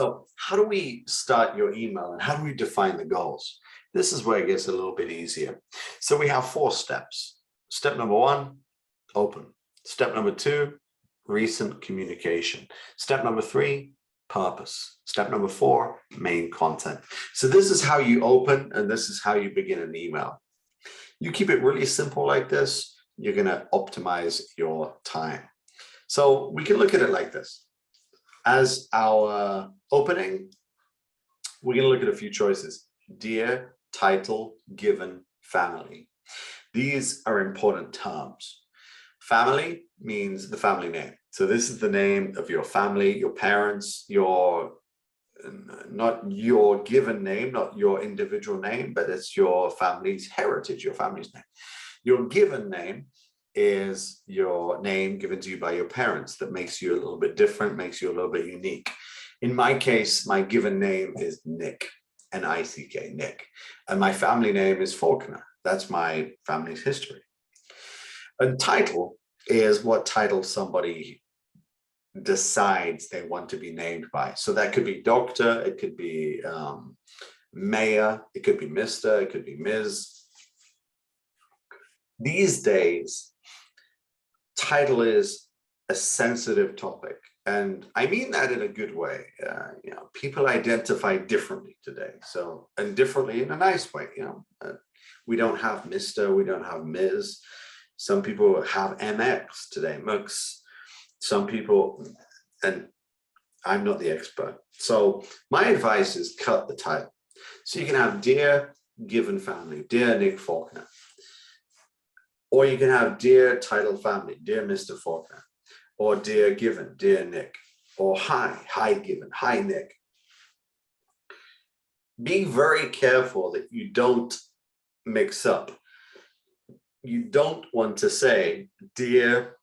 So how do we start your email and how do we define the goals? This is where it gets a little bit easier. So we have 4 steps. Step number 1, open. Step number 2, recent communication. Step number 3, purpose. Step number 4, main content. So this is how you open and this is how you begin an email. You keep it really simple like this, you're going to optimize your time. So we can look at it like this. As our opening, we're going to look at a few choices. Dear, title, given, family. These are important terms. Family means the family name. So this is the name of your family, your parents, not your given name, not your individual name, but it's your family's heritage, your family's name. Your given name is your name given to you by your parents that makes you a little bit different, makes you a little bit unique. In my case, my given name is Nick, N-I-C-K, Nick. And my family name is Faulkner. That's my family's history. And title is what title somebody decides they want to be named by. So that could be doctor, it could be mayor, it could be Mr., it could be Ms. These days, title is a sensitive topic. And I mean that in a good way. People identify differently today. So, and differently in a nice way. We don't have Mr., we don't have Ms. Some people have MX today, MX. Some people, and I'm not the expert. So my advice is cut the title. So you can have Dear Given Family, Dear Nick Faulkner. Or you can have Dear Title Family, Dear Mr. Faulkner. Or Dear Given, Dear Nick. Or Hi Given, Hi Nick. Be very careful that you don't mix up. You don't want to say Dear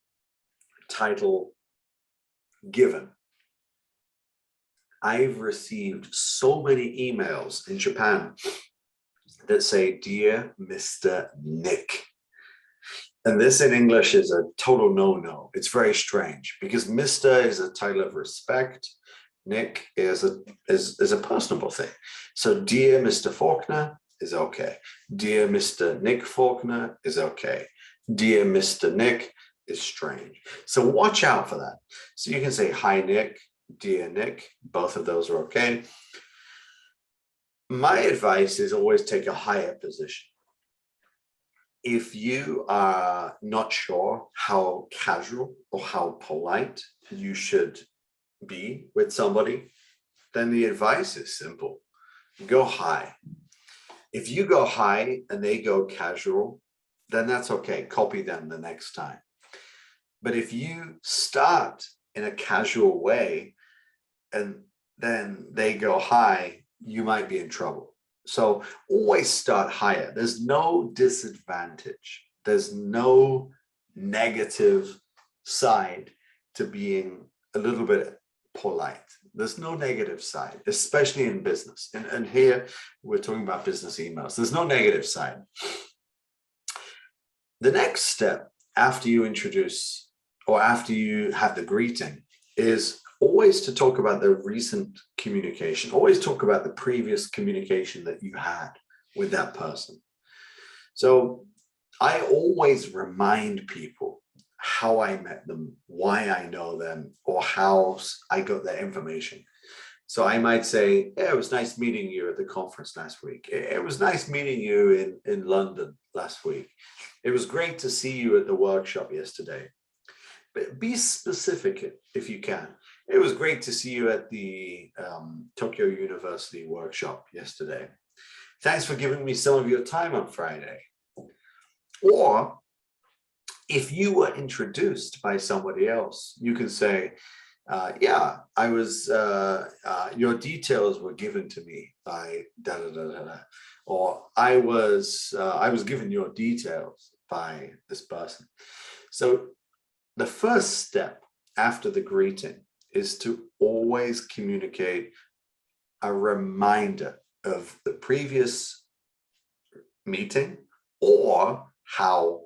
Title Given. I've received so many emails in Japan that say Dear Mr. Nick. And this in English is a total no-no. It's very strange because Mr. is a title of respect. Nick is a personable thing. So Dear Mr. Faulkner is okay. Dear Mr. Nick Faulkner is okay. Dear Mr. Nick is strange. So watch out for that. So you can say Hi Nick, Dear Nick, both of those are okay. My advice is always take a higher position. If you are not sure how casual or how polite you should be with somebody, then the advice is simple. Go high. If you go high and they go casual, then that's okay. Copy them the next time. But if you start in a casual way and then they go high, you might be in trouble. So always start higher. There's no disadvantage. There's no negative side to being a little bit polite. There's no negative side, especially in business. And here we're talking about business emails. There's no negative side. The next step after you introduce or after you have the greeting is always to talk about the recent communication. Always talk about the previous communication that you had with that person. So I always remind people how I met them, why I know them, or how I got their information. So I might say, yeah, it was nice meeting you at the conference last week. It was nice meeting you in London last week. It was great to see you at the workshop yesterday. But be specific if you can. It was great to see you at the Tokyo University workshop yesterday. Thanks for giving me some of your time on Friday. Or if you were introduced by somebody else, you can say, yeah, I was, your details were given to me by da da da da da. Or I was given your details by this person. So the first step after the greeting is to always communicate a reminder of the previous meeting or how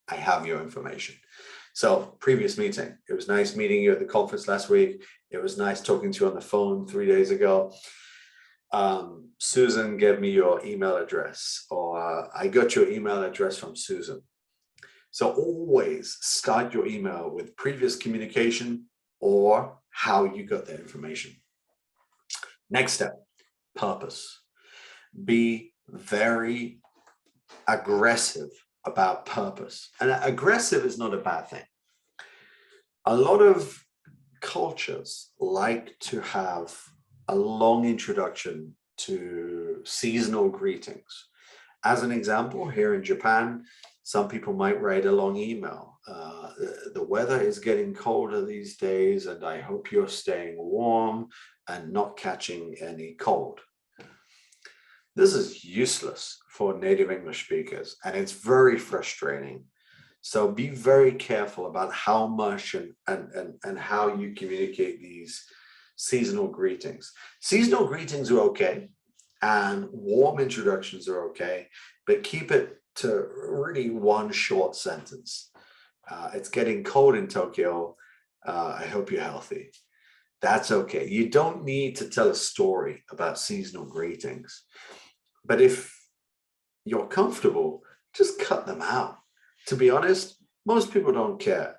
I have your information. So previous meeting, it was nice meeting you at the conference last week. It was nice talking to you on the phone 3 days ago. Susan gave me your email address, or I got your email address from Susan. So always start your email with previous communication or how you got that information. Next step, purpose. Be very aggressive about purpose. And aggressive is not a bad thing. A lot of cultures like to have a long introduction to seasonal greetings. As an example, here in Japan, some people might write a long email. The weather is getting colder these days, and I hope you're staying warm and not catching any cold. This is useless for native English speakers, and it's very frustrating. So be very careful about how much and how you communicate these seasonal greetings. Seasonal greetings are okay, and warm introductions are okay, but keep it to really one short sentence. It's getting cold in Tokyo. I hope you're healthy. That's okay. You don't need to tell a story about seasonal greetings. But if you're comfortable, just cut them out. To be honest, most people don't care.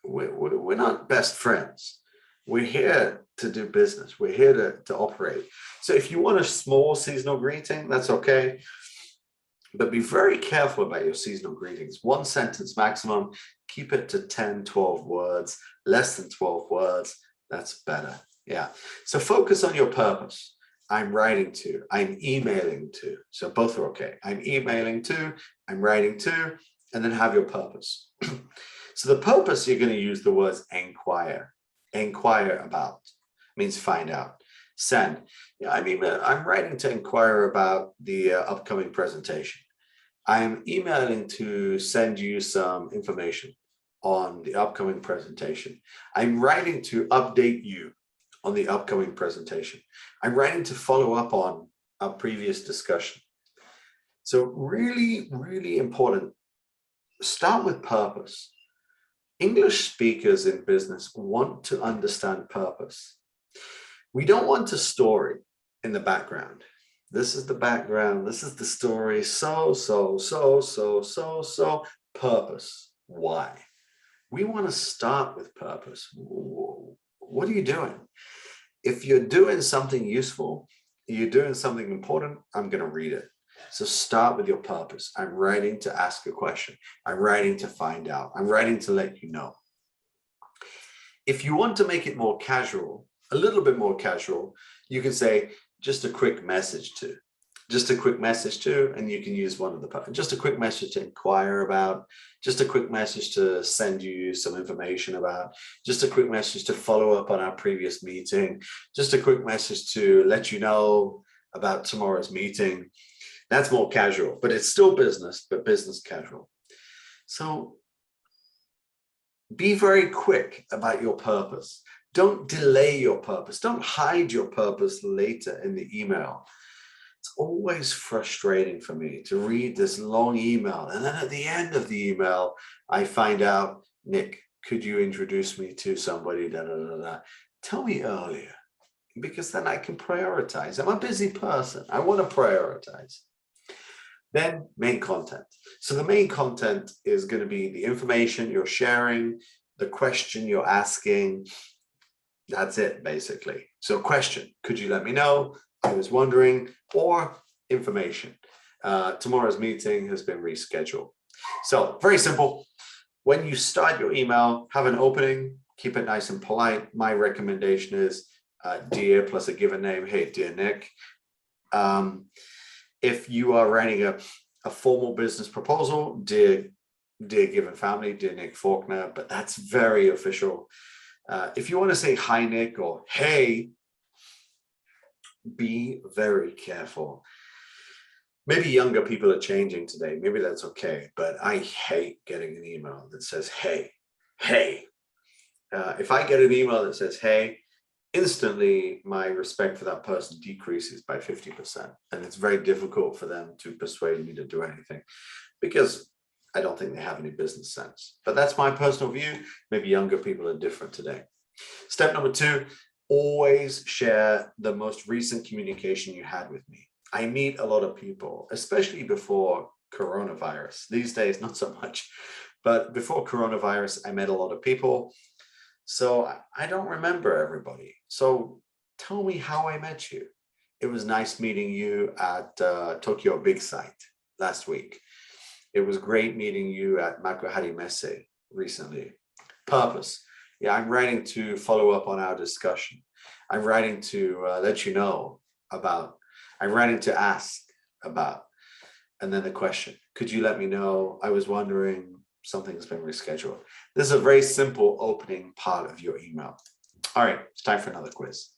We're not best friends. We're here to do business. We're here to operate. So if you want a small seasonal greeting, that's okay. But be very careful about your seasonal greetings. One sentence maximum. Keep it to 10, 12 words. Less than 12 words, that's better. Yeah. So focus on your purpose. I'm writing to, I'm emailing to. So both are okay. I'm emailing to, I'm writing to, and then have your purpose. So the purpose, you're going to use the words inquire. Inquire about means find out. Send. I mean, I'm writing to inquire about the upcoming presentation. I'm emailing to send you some information on the upcoming presentation. I'm writing to update you on the upcoming presentation. I'm writing to follow up on our previous discussion. So really, really important. Start with purpose. English speakers in business want to understand purpose. We don't want a story in the background. This is the background. This is the story. So, purpose. Why? We want to start with purpose. What are you doing? If you're doing something useful, you're doing something important, I'm going to read it. So start with your purpose. I'm writing to ask a question. I'm writing to find out. I'm writing to let you know. If you want to make it more casual, a little bit more casual, you can say just a quick message to. Just a quick message to, and you can use one of the, just a quick message to inquire about, just a quick message to send you some information about, just a quick message to follow up on our previous meeting, just a quick message to let you know about tomorrow's meeting. That's more casual, but it's still business, but business casual. So be very quick about your purpose. Don't delay your purpose. Don't hide your purpose later in the email. It's always frustrating for me to read this long email. And then at the end of the email, I find out, Nick, could you introduce me to somebody? Da, da, da, da. Tell me earlier, because then I can prioritize. I'm a busy person. I want to prioritize. Then main content. So the main content is going to be the information you're sharing, the question you're asking. That's it, basically. So question, could you let me know? I was wondering, or information. Tomorrow's meeting has been rescheduled. So very simple. When you start your email, have an opening, keep it nice and polite. My recommendation is dear plus a given name. Hey, dear Nick. If you are writing a formal business proposal, dear given family, dear Nick Faulkner, but that's very official. If you want to say hi, Nick, or hey, be very careful. Maybe younger people are changing today. Maybe that's okay. But I hate getting an email that says, hey. If I get an email that says, hey, instantly my respect for that person decreases by 50%. And it's very difficult for them to persuade me to do anything because I don't think they have any business sense. But that's my personal view. Maybe younger people are different today. Step number 2, always share the most recent communication you had with me. I meet a lot of people, especially before coronavirus. These days, not so much, but before coronavirus, I met a lot of people. So I don't remember everybody. So tell me how I met you. It was nice meeting you at Tokyo Big Site last week. It was great meeting you at Makuhari Messe recently. Purpose. Yeah, I'm writing to follow up on our discussion. I'm writing to let you know about, I'm writing to ask about, and then the question, could you let me know? I was wondering, something's been rescheduled. This is a very simple opening part of your email. All right, it's time for another quiz.